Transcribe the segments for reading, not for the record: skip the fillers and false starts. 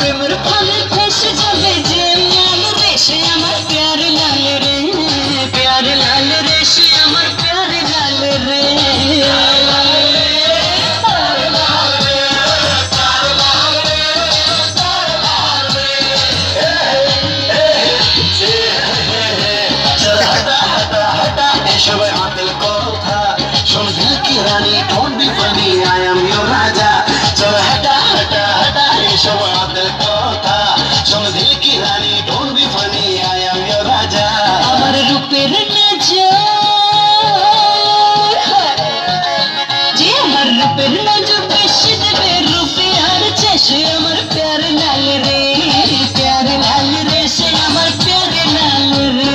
প্রেমের ফলে ফেসে যাবে যে লাল রে সে আমার প্যার লাল রে, প্যার লাল রে সে আমার প্যার লাল রে। সবাই আতেল কথা শোন দিল কি রানী don't be funny I am your raja. চল হাটা হাটা হাটা এসব আতেল কথা শোন দিল কি রানী don't be funny I am your raja. আমার রূপের নজর যে আমার রূপের নজর বেশি দেবে রূপে আর সে আমার প্যার লাল রে, প্যার লাল রে সে আমার প্যার লাল রে।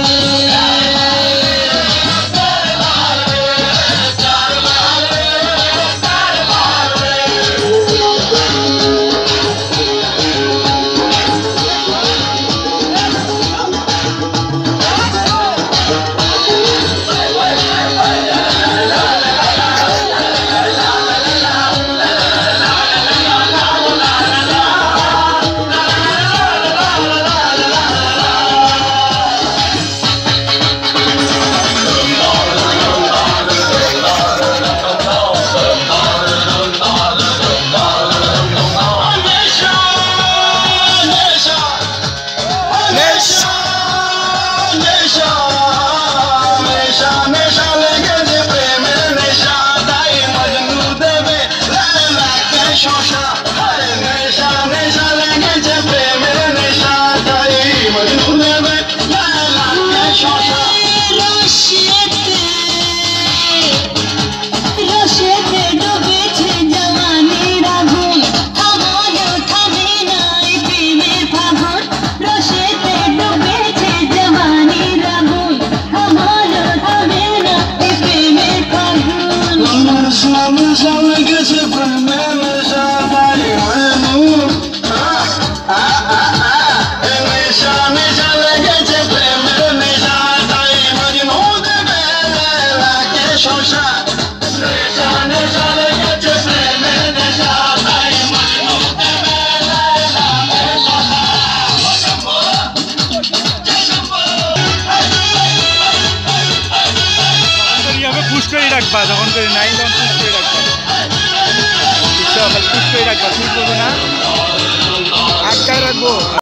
রাখবা যখন করে নাই তখন পুশ করে রাখবা, পুশ করে রাখবা, পুশ করবে না আটকায় রাখবো।